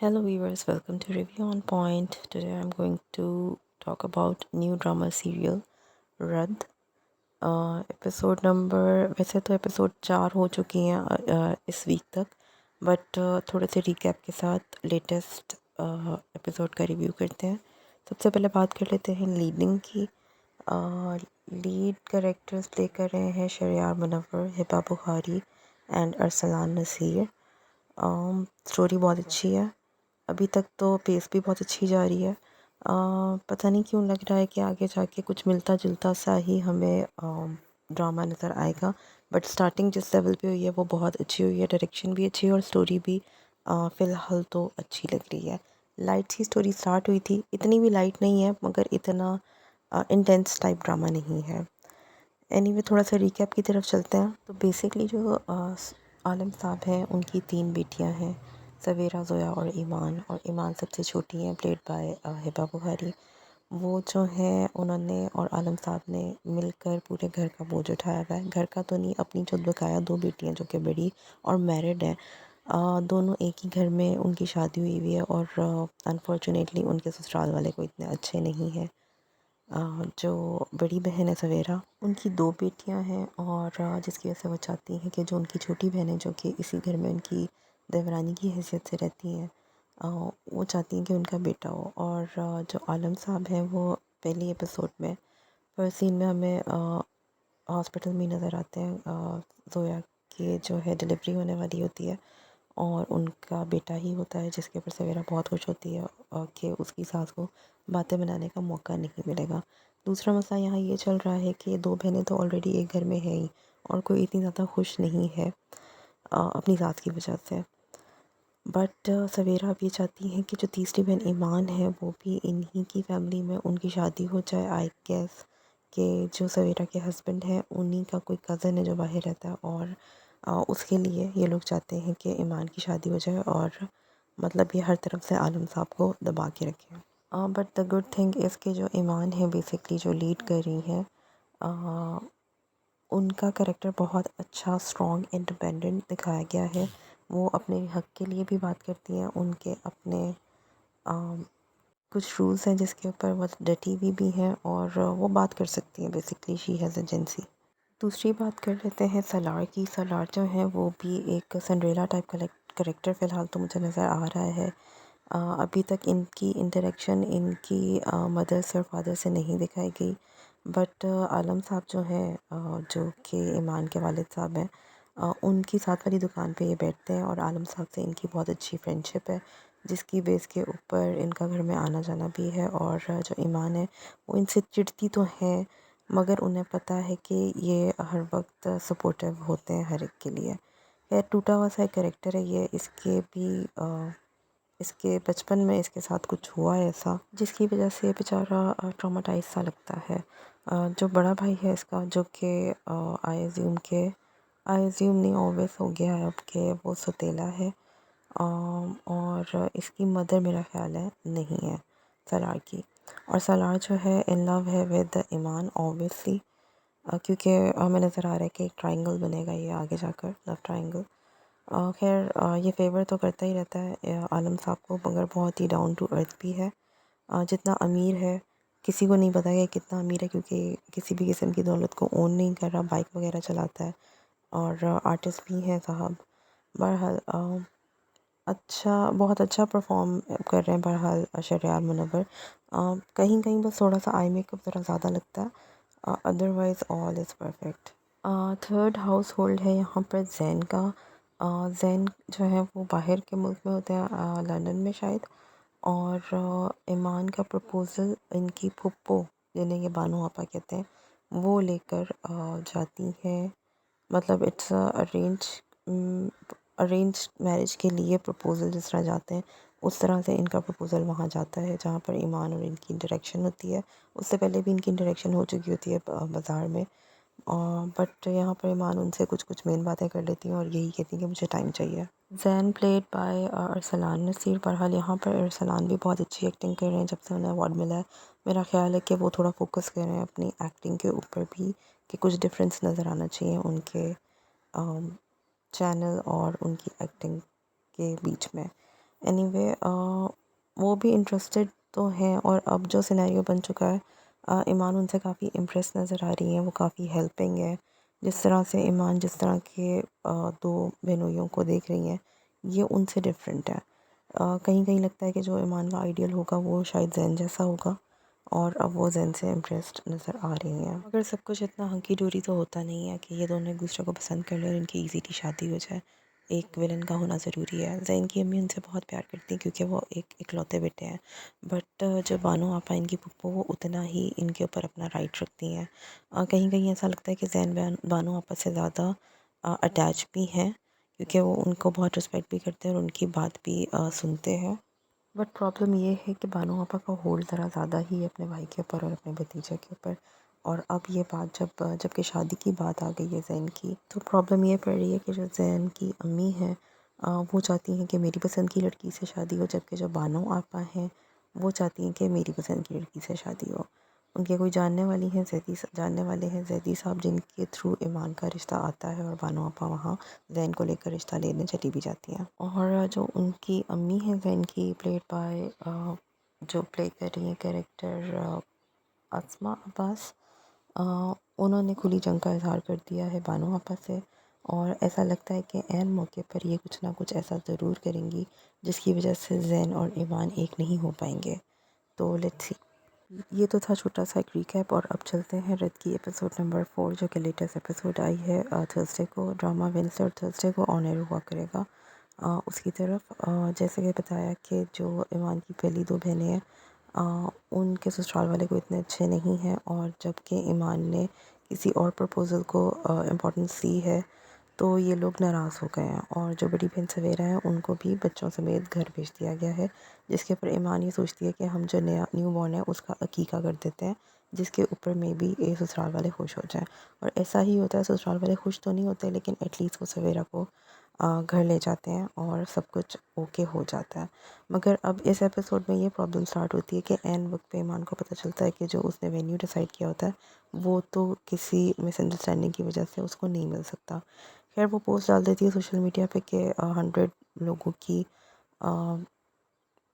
Hello viewers, welcome to Review on Point. Today I'm going to talk about new drama serial रद्द। Episode number वैसे तो episode 4 हो चुकी हैं इस वीक तक, बट थोड़े से रिकैप के साथ लेटेस्ट एपिसोड का रिव्यू करते हैं। सबसे पहले बात कर लेते हैं लीडिंग की। लीड कैरेक्टर्स प्ले कर रहे हैं शरियार मुनव्वर, हिबा बुखारी एंड अरसलान नसीर। स्टोरी बहुत अच्छी है, अभी तक तो पेस भी बहुत अच्छी जा रही है। पता नहीं क्यों लग रहा है कि आगे जाके कुछ मिलता जुलता सा ही हमें ड्रामा नज़र आएगा, बट स्टार्टिंग जिस लेवल पे हुई है वो बहुत अच्छी हुई है। डायरेक्शन भी अच्छी है और स्टोरी भी फ़िलहाल तो अच्छी लग रही है। लाइट सी स्टोरी स्टार्ट हुई थी, इतनी भी लाइट नहीं है मगर इतना इंटेंस टाइप ड्रामा नहीं है। एनीवे थोड़ा सा रिकैप की तरफ चलते हैं। तो बेसिकली जो आलम साहब हैं उनकी 3 बेटियां हैं, सवेरा, ज़ोया और ईमान। और ईमान सबसे छोटी हैं, प्लेड बाय हिबा बुखारी। वो जो हैं उन्होंने और आलम साहब ने मिलकर पूरे घर का बोझ उठाया हुआ है। घर का तो नहीं, अपनी जो बकाया 2 बेटियां जो कि बड़ी और मैरिड हैं, दोनों एक ही घर में उनकी शादी हुई है और अनफॉर्चुनेटली उनके ससुराल वाले कोई इतने अच्छे नहीं हैं। जो बड़ी बहन है सवेरा, उनकी 2 बेटियां हैं और जिसकी वजह से वो चाहती हैं कि जो उनकी छोटी बहन है जो कि इसी घर में उनकी देवरानी की हैसियत से रहती हैं, वो चाहती हैं कि उनका बेटा हो। और जो आलम साहब हैं वो पहली एपिसोड में फर्स्ट सीन में हमें हॉस्पिटल में नज़र आते हैं। ज़ोया की जो है डिलीवरी होने वाली होती है और उनका बेटा ही होता है, जिसके ऊपर सवेरा बहुत खुश होती है कि उसकी सास को बातें बनाने का मौका नहीं मिलेगा। दूसरा मसला यहाँ ये चल रहा है कि 2 बहनें तो ऑलरेडी एक घर में हैं ही और कोई इतनी ज़्यादा खुश नहीं है अपनी सास की वजह से। बट सवेरा अब ये चाहती हैं कि जो तीसरी बहन ईमान है वो भी इन्हीं की फैमिली में उनकी शादी हो जाए। आई गेस कि जो सवेरा के हस्बैंड हैं उन्हीं का कोई कज़न है जो बाहर रहता है और उसके लिए ये लोग चाहते हैं कि ईमान की शादी हो जाए और मतलब ये हर तरफ से आलम साहब को दबा के रखें। But the good thing is कि जो ईमान है बेसिकली जो लीड कर रही हैं, उनका कैरेक्टर बहुत अच्छा, स्ट्रॉन्ग, इंडिपेंडेंट दिखाया गया है। वो अपने हक़ के लिए भी बात करती हैं, उनके अपने कुछ रूल्स हैं जिसके ऊपर वो डटी हुई भी हैं और वो बात कर सकती हैं। Basically she has agency. दूसरी बात कर लेते हैं सलार की। सलार जो है वो भी एक सिंड्रेला टाइप कैरेक्टर फ़िलहाल तो मुझे नज़र आ रहा है। अभी तक इनकी इंटरेक्शन इनकी मदर्स और फादर से नहीं दिखाई गई, बट आलम साहब जो हैं जो कि ईमान के वालिद साहब हैं, उनकी साथ वाली दुकान पे ये बैठते हैं और आलम साहब से इनकी बहुत अच्छी फ्रेंडशिप है, जिसकी बेस के ऊपर इनका घर में आना जाना भी है। और जो ईमान है वो इनसे चिढ़ती तो है मगर उन्हें पता है कि ये हर वक्त सपोर्टिव होते हैं हर एक के लिए। खैर टूटा हुआ सा एक कैरेक्टर है ये। इसके बचपन में इसके साथ कुछ हुआ है ऐसा जिसकी वजह से बेचारा ट्रॉमाटाइज सा लगता है। जो बड़ा भाई है इसका, जो कि आई एज्यूम नहीं, ऑब्वियस हो गया है अब कि वो सतीला है। और इसकी मदर मेरा ख़्याल है नहीं है सलार की। और सलार जो है इन लव है विद ईमान ऑब्वियसली, क्योंकि हमें नज़र आ रहा है कि एक ट्रायंगल बनेगा ये आगे जाकर, लव ट्रायंगल। खैर ये फेवर तो करता ही रहता है आलम साहब को, मगर बहुत ही डाउन टू अर्थ भी है। जितना अमीर है किसी को नहीं पता कि कितना अमीर है, क्योंकि किसी भी किस्म की दौलत को ओन नहीं कर रहा, बाइक वगैरह चलाता है और आर्टिस्ट भी हैं साहब। बहरहाल अच्छा, बहुत अच्छा परफॉर्म कर रहे हैं बहरहाल शरियार मुनव्वर। कहीं कहीं बस थोड़ा सा आई मेकअप ज़रा ज़्यादा लगता है, otherwise all is perfect. Third house hold है यहाँ पर जैन का। जैन जो है वो बाहर के मुल्क में होते हैं, लंदन में शायद। और ईमान का प्रपोज़ल इनकी फुप्पो, जिन्हें ये बानो आपा कहते हैं, वो लेकर जाती हैं। मतलब इट्स अरेंज मैरिज के लिए प्रपोज़ल जिस तरह जाते हैं उस तरह से इनका प्रपोज़ल वहाँ जाता है, जहाँ पर ईमान और इनकी इंटरेक्शन होती है। उससे पहले भी इनकी इंटरेक्शन हो चुकी होती है बाज़ार में। बट यहाँ पर ईमान उनसे कुछ कुछ मेन बातें कर लेती हैं और यही कहती हैं कि मुझे टाइम चाहिए। Zain played by Arsalan Naseer. बहरहाल यहाँ पर अरसलान भी बहुत अच्छी एक्टिंग कर रहे हैं जब से उन्हें अवार्ड मिला है। मेरा ख़्याल है कि वो थोड़ा फोकस कर रहे हैं अपनी एक्टिंग के ऊपर भी, कि कुछ डिफरेंस नज़र आना चाहिए उनके चैनल और उनकी एक्टिंग के बीच में। एनीवे वो भी इंटरेस्टेड तो हैं, और अब जो सिनेरियो बन चुका है, ईमान उनसे काफ़ी इम्प्रेस नज़र आ रही हैं, वो काफ़ी हेल्पिंग है। जिस तरह से ईमान जिस तरह के दो बहनोइयों को देख रही हैं, ये उनसे डिफरेंट है। कहीं कहीं लगता है कि जो ईमान का आइडियल होगा वो शायद जैन जैसा होगा, और अब वो जैन से इम्प्रेस्ड नज़र आ रही हैं। मगर सब कुछ इतना हंकी डोरी तो होता नहीं है कि ये दोनों एक दूसरे को पसंद कर लें और इनकी इजीली शादी हो जाए। एक विलन का होना ज़रूरी है। जैन की अम्मी उनसे बहुत प्यार करती हैं क्योंकि वो एक इकलौते बेटे हैं, बट जो बानो आपा इनकी पुप्पो, वो उतना ही इनके ऊपर अपना राइट रखती हैं। कहीं कहीं ऐसा लगता है कि जैन बानो आपा से ज़्यादा अटैच भी हैं, क्योंकि वो उनको बहुत रिस्पेक्ट भी करते हैं और उनकी बात भी सुनते हैं। बट प्रॉब्लम ये है कि बानो आपा का होल्ड ज़रा ज़्यादा ही है अपने भाई के ऊपर और अपने भतीजे के ऊपर। और अब ये बात जबकि शादी की बात आ गई है जैन की, तो प्रॉब्लम ये पड़ रही है कि जो जैन की अम्मी हैं, वो चाहती हैं कि मेरी पसंद की लड़की से शादी हो, जबकि जो बानो आपा हैं वो चाहती हैं कि मेरी पसंद की लड़की से शादी हो। उनके कोई जानने वाली हैं, जानने वाले हैं जैदी साहब, जिनके थ्रू ईमान का रिश्ता आता है, और बानो आपा वहाँ जैन को लेकर रिश्ता लेने चली भी जाती हैं। और जो उनकी अम्मी हैं जैन की, प्लेड बाय जो प्ले कर रही हैं कैरेक्टर अस्मा अब्बास, उन्होंने खुली जंग का इजहार कर दिया है बानो आपा से, और ऐसा लगता है कि ऐन मौके पर ये कुछ ना कुछ ऐसा ज़रूर करेंगी जिसकी वजह से जैन और ईमान एक नहीं हो पाएंगे। तो लेट्स सी। ये तो था छोटा सा एक रिकैप, और अब चलते हैं रद की एपिसोड नंबर 4, जो कि लेटेस्ट एपिसोड आई है थर्सडे को। ड्रामा वेडनेसडे और थर्सडे को ऑन एयर हुआ करेगा। उसकी तरफ जैसे कि बताया कि जो ईमान की पहली दो बहनें हैं, उनके ससुराल वाले को इतने अच्छे नहीं हैं, और जबकि ईमान ने किसी और प्रपोज़ल को इम्पोर्टेंस दी है, तो ये लोग नाराज़ हो गए हैं। और जो बड़ी बहन सवेरा है, उनको भी बच्चों समेत घर भेज दिया गया है, जिसके ऊपर ईमान ये सोचती है कि हम जो नया न्यू बॉर्न है उसका अकीका कर देते हैं, जिसके ऊपर में भी ये ससुराल वाले खुश हो जाएं। और ऐसा ही होता है, ससुराल वाले खुश तो नहीं होते, लेकिन एटलीस्ट वो सवेरा को घर ले जाते हैं और सब कुछ ओके हो जाता है। मगर अब इस एपिसोड में ये प्रॉब्लम स्टार्ट होती है कि एन वक्त पे ईमान को पता चलता है कि जो उसने वेन्यू डिसाइड किया होता है, वो तो किसी मिसअंडरस्टैंडिंग की वजह से उसको नहीं मिल सकता। खैर वो पोस्ट डाल देती है सोशल मीडिया पे कि 100 लोगों की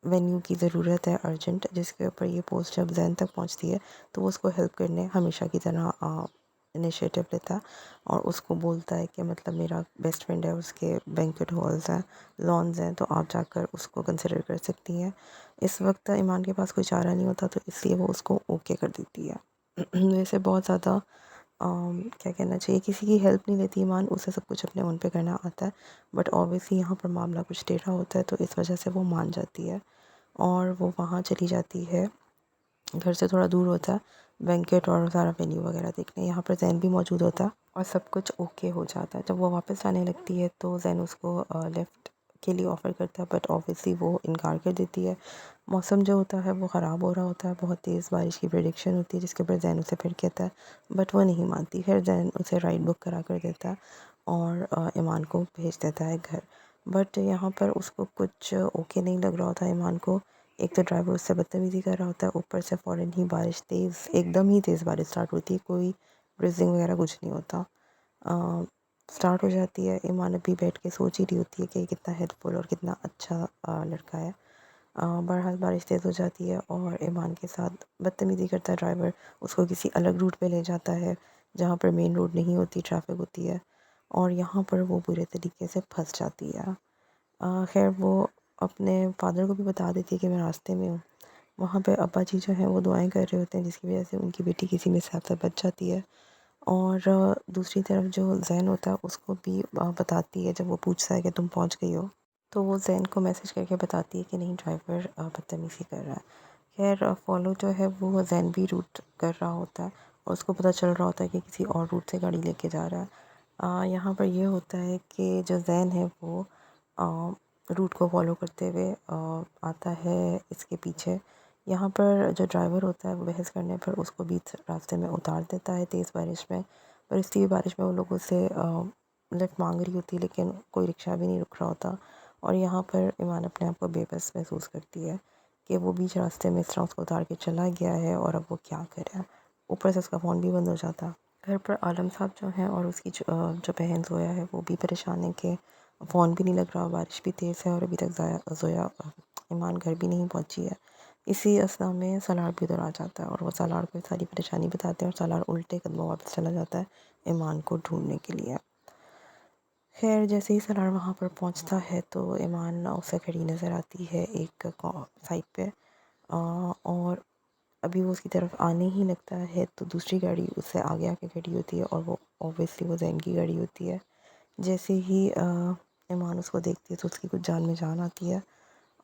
वेन्यू की ज़रूरत है अर्जेंट, जिसके ऊपर ये पोस्ट जब जैन तक पहुंचती है, तो वो उसको हेल्प करने हमेशा की तरह इनिशिएटिव लेता है, और उसको बोलता है कि मतलब मेरा बेस्ट फ्रेंड है, उसके बैंक्वेट हॉल्स हैं, लॉन्स हैं, तो आप जाकर उसको कंसिडर कर सकती हैं। इस वक्त ईमान के पास कोई चारा नहीं होता, तो इसलिए वो उसको ओके कर देती है। वैसे बहुत ज़्यादा क्या कहना चाहिए, किसी की हेल्प नहीं लेती ईमान, उसे सब कुछ अपने ओन पे करना आता है। बट ऑब्वियसली यहाँ पर मामला कुछ टेढ़ा होता है, तो इस वजह से वो मान जाती है, और वो वहाँ चली जाती है। घर से थोड़ा दूर होता है बैंकेट और सारा वेन्यू वगैरह देखने। यहाँ पर जैन भी मौजूद होता है, और सब कुछ ओके हो जाता है। जब वो वापस आने लगती है, तो जैन उसको लिफ्ट के लिए ऑफ़र करता है, बट ऑब्वियसली वो इनकार कर देती है। मौसम जो होता है वो ख़राब हो रहा होता है, बहुत तेज़ बारिश की प्रेडिक्शन होती है, जिसके ऊपर जैन उसे फिर कहता है, बट वो नहीं मानती। फिर जैन उसे राइड बुक करा कर देता है, और ईमान को भेज देता है घर। बट यहाँ पर उसको कुछ ओके नहीं लग रहा होता ईमान को। एक तो ड्राइवर उससे बदतमीज़ी कर रहा होता है, ऊपर से फ़ौरन ही बारिश तेज़, एकदम ही तेज़ बारिश स्टार्ट होती है, कोई ब्रिजिंग वगैरह कुछ नहीं होता। स्टार्ट हो जाती है। ईमान अभी बैठ के सोच ही रही होती है कि कितना हेल्पफुल और कितना अच्छा लड़का है। बहरहाल बारिश तेज़ हो जाती है, और ईमान के साथ बदतमीज़ी करता है ड्राइवर। उसको किसी अलग रूट पे ले जाता है, जहाँ पर मेन रोड नहीं होती, ट्रैफिक होती है, और यहाँ पर वो बुरे तरीके से फंस जाती है। खैर वो अपने फादर को भी बता देती है कि मैं रास्ते में हूँ। वहाँ पे अब्बा जी जो हैं वो दुआएं कर रहे होते हैं, जिसकी वजह से उनकी बेटी किसी मिसहैप से बच जाती है। और दूसरी तरफ जो जैन होता है उसको भी बताती है, जब वो पूछता है कि तुम पहुँच गई हो, तो वो जैन को मैसेज करके बताती है कि नहीं, ड्राइवर बदतमीज़ी कर रहा है। खैर फॉलो जो है वो जैन भी रूट कर रहा होता है, और उसको पता चल रहा होता है कि किसी और रूट से गाड़ी लेके जा रहा है। यहाँ पर ये होता है कि जो जैन है वो रूट को फॉलो करते हुए आता है इसके पीछे। यहाँ पर जो ड्राइवर होता है वो बहस करने पर उसको बीच रास्ते में उतार देता है तेज़ बारिश में। पर इस तेज़ बारिश में वो लोगों से लिफ्ट मांग रही होती है, लेकिन कोई रिक्शा भी नहीं रुक रहा होता। और यहाँ पर ईमान अपने आप को बेबस महसूस करती है कि वो बीच रास्ते में इस तरह उसको उतार के चला गया है, और अब वो क्या करे। ऊपर से उसका फ़ोन भी बंद हो जाता। घर पर आलम साहब जो हैं और उसकी जो बहन ज़ोया है, वो भी परेशान है कि फ़ोन भी नहीं लग रहा, बारिश भी तेज़ है और अभी तक ज़ोया ईमान घर भी नहीं पहुंची है। इसी अवस्था में सलार भी उधर आ जाता है और वो सलार को सारी परेशानी बताते हैं और सलार उल्टे कदमों वापस चला जाता है ईमान को ढूंढने के लिए। खैर जैसे ही सलार वहाँ पर पहुँचता है तो ईमान उसे खड़ी नज़र आती है एक साइड पे, और अभी वो उसकी तरफ आने ही लगता है तो दूसरी गाड़ी उससे आगे आके खड़ी होती है और वो ऑब्वियसली वो जैन की गाड़ी होती है। जैसे ही ईमान उसको देखती है तो उसकी कुछ जान में जान आती है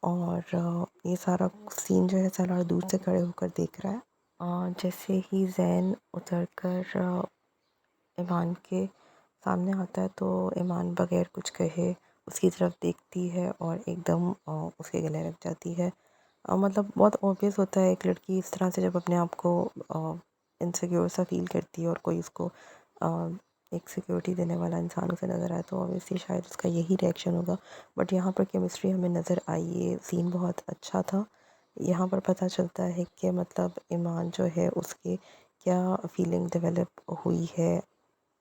और ये सारा सीन जो है सलार दूर से खड़े होकर देख रहा है। जैसे ही जैन उतर कर ईमान के सामने आता है तो ईमान बगैर कुछ कहे उसकी तरफ देखती है और एकदम उसके गले लग जाती है। मतलब बहुत ऑब्वियस होता है एक लड़की इस तरह से जब अपने आप को इनसिक्योर सा फील करती है और कोई उसको एक सिक्योरिटी देने वाला इंसान उसे नज़र आए तो ऑब्वियसली शायद उसका यही रिएक्शन होगा। बट यहाँ पर केमिस्ट्री हमें नज़र आई, ये सीन बहुत अच्छा था। यहाँ पर पता चलता है कि मतलब ईमान जो है उसके क्या फीलिंग डेवलप हुई है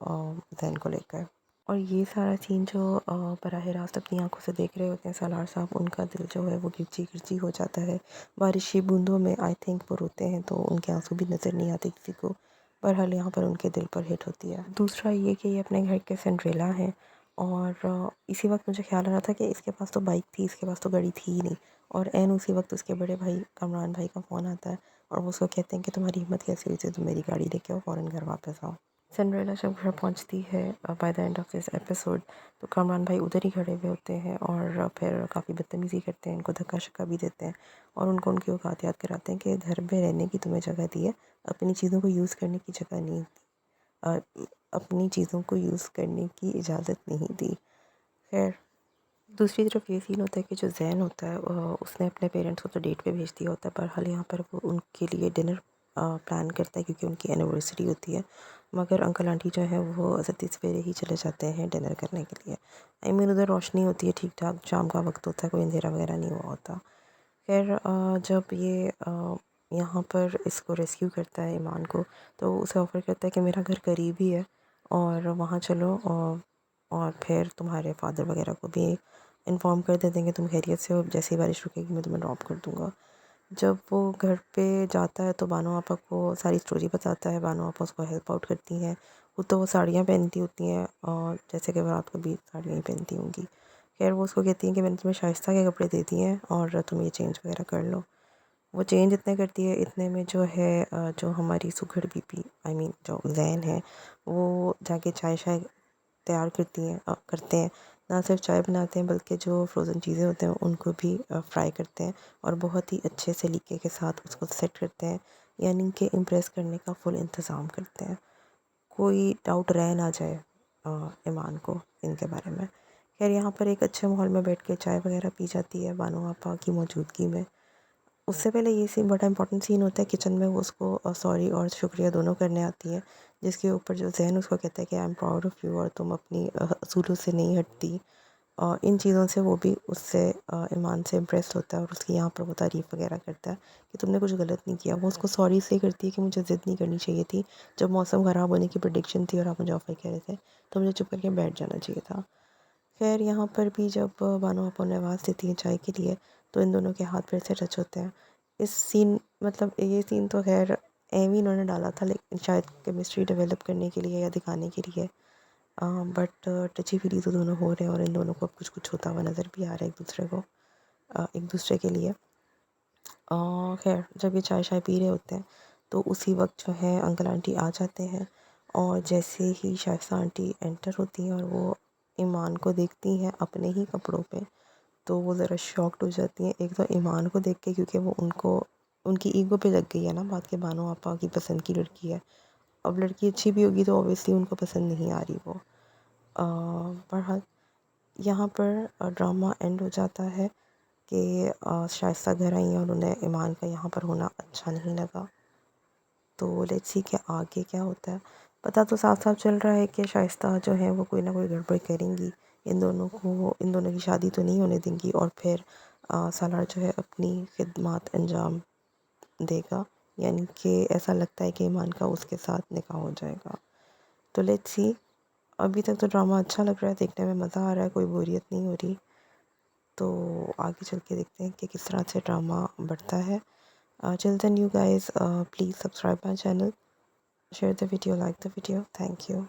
जैन को लेकर। और ये सारा सीन जो बराह रास्त अपनी आंखों से देख रहे होते हैं सलार साहब, उनका दिल जो है वो गिरजी गिरजी हो जाता है। बारिश की बूंदों में आई थिंक वो रोते हैं तो उनके आंसू भी नज़र नहीं आते किसी को, बहरहाल यहाँ पर उनके दिल पर हिट होती है। दूसरा ये कि ये अपने घर के सिंड्रेला हैं और इसी वक्त मुझे ख्याल आ रहा था कि इसके पास तो बाइक थी, इसके पास तो गाड़ी थी ही नहीं। और एन उसी वक्त उसके बड़े भाई कमरान भाई का फ़ोन आता है और वो उसको कहते हैं कि तुम्हारी हिम्मत कैसे हुई थी, तुम मेरी गाड़ी लेके आओ, फ़ौरन घर वापस आओ। सिंड्रेला जब घर पहुंचती है by the end of this episode तो कामरान भाई उधर ही खड़े हुए होते हैं और फिर काफ़ी बदतमीज़ी करते हैं, इनको धक्का शक्का भी देते हैं और उनको उनकी औकात याद कराते हैं कि घर में रहने की तुम्हें जगह दी है, अपनी चीज़ों को यूज़ करने की जगह नहीं दी, अ, अपनी चीज़ों को यूज़ करने की इजाज़त नहीं दी। खैर दूसरी तरफ ये सीन होता है कि जो जैन होता है उसने अपने पेरेंट्स को तो डेट पे भेज दिया होता है, पर हाल यहाँ पर वो उनके लिए डिनर प्लान करता है क्योंकि उनकी एनिवर्सरी होती है। मगर अंकल आंटी जो है वो सती सवेरे ही चले जाते हैं डिनर करने के लिए। आई मीन उधर रोशनी होती है ठीक ठाक, शाम का वक्त होता है, कोई अंधेरा वगैरह नहीं हुआ होता। खैर जब ये यहाँ पर इसको रेस्क्यू करता है ईमान को तो उसे ऑफ़र करता है कि मेरा घर करीब ही है और वहाँ चलो और फिर तुम्हारे फादर वगैरह को भी इन्फॉर्म कर देते हैं कि तुम खैरियत से हो, जैसे ही बारिश रुकेगी मैं तुम्हें ड्रॉप कर दूँगा। जब वो घर पे जाता है तो बानो आपा को सारी स्टोरी बताता है, बानो आपा उसको हेल्प आउट करती हैं। वो तो वो साड़ियाँ पहनती होती हैं और जैसे कि रात को भी साड़ियाँ ही पहनती होंगी। खैर वो उसको कहती हैं कि मैंने तुम्हें शाइस्ता के कपड़े दे दिए हैं और तुम ये चेंज वगैरह कर लो। वो चेंज इतने करती है, इतने में जो है जो हमारी सुघड़ बीबी आई मीन जो जैन है वो जाके चाय शाय तैयार करते हैं। ना सिर्फ चाय बनाते हैं बल्कि जो फ्रोज़न चीज़ें होते हैं उनको भी फ्राई करते हैं और बहुत ही अच्छे सलीके के साथ उसको सेट करते हैं, यानी कि इम्प्रेस करने का फुल इंतज़ाम करते हैं, कोई डाउट रह ना जाए ईमान को इनके बारे में। खैर यहाँ पर एक अच्छे माहौल में बैठ के चाय वगैरह पी जाती है बानो आपा की मौजूदगी में। उससे पहले ये सीन बड़ा इंपॉर्टेंट सीन होता है किचन में, वो उसको सॉरी और शुक्रिया दोनों करने आती है, जिसके ऊपर जो ज़ैन उसको कहता है कि I am proud of you और तुम अपनी असूलों से नहीं हटती। इन चीज़ों से वो भी उससे ईमान से इम्प्रेस होता है और उसकी यहाँ पर वो तारीफ़ वगैरह करता है कि तुमने कुछ गलत नहीं किया। वो उसको सॉरी इसलिए करती है कि मुझे ज़िद नहीं करनी चाहिए थी, जब मौसम ख़राब होने की प्रेडिक्शन थी और आप मुझे ऑफ़र कह रहे थे तो मुझे चुप करके बैठ जाना चाहिए था। खैर यहाँ पर भी जब बानो आपा उन्हें आवाज़ देती है चाय के लिए तो इन दोनों के हाथ फिर से टच होते हैं। इस सीन मतलब ये सीन तो खैर एवी इन्होंने डाला था लेकिन शायद केमिस्ट्री डेवलप करने के लिए या दिखाने के लिए, बट टची फीली तो दोनों हो रहे हैं और इन दोनों को अब कुछ कुछ होता हुआ नज़र भी आ रहा है एक दूसरे को, एक दूसरे के लिए। खैर जब ये चाय शाय पी रहे होते हैं तो उसी वक्त जो है अंकल आंटी आ जाते हैं और जैसे ही शाइस्ता आंटी एंटर होती हैं और वो ईमान को देखती हैं अपने ही कपड़ों पे तो वो ज़रा शॉक्ड हो जाती हैं, एक तो ईमान को देख के क्योंकि वो उनको उनकी ईगो पे लग गई है ना बात के बानो आपा की पसंद की लड़की है। अब लड़की अच्छी भी होगी तो ऑब्वियसली उनको पसंद नहीं आ रही वो। बहरहाल यहाँ पर ड्रामा एंड हो जाता है कि शाइस्ता घर आई हैं और उन्हें ईमान का यहाँ पर होना अच्छा नहीं लगा। तो लेट्स सी कि आगे क्या होता है। पता तो साफ साफ चल रहा है कि शाइस्ता जो है वो कोई ना कोई गड़बड़ करेंगी, इन दोनों की शादी तो नहीं होने देंगी और फिर सालार जो है अपनी खिदमत अंजाम देगा, यानी कि ऐसा लगता है कि ईमान का उसके साथ निकाह हो जाएगा। तो लेट्स सी अभी तक तो ड्रामा अच्छा लग रहा है, देखने में मज़ा आ रहा है, कोई बोरियत नहीं हो रही। तो आगे चल के देखते हैं कि किस तरह से ड्रामा बढ़ता है। Till then you guys please subscribe my channel, share the video, like the video. Thank you.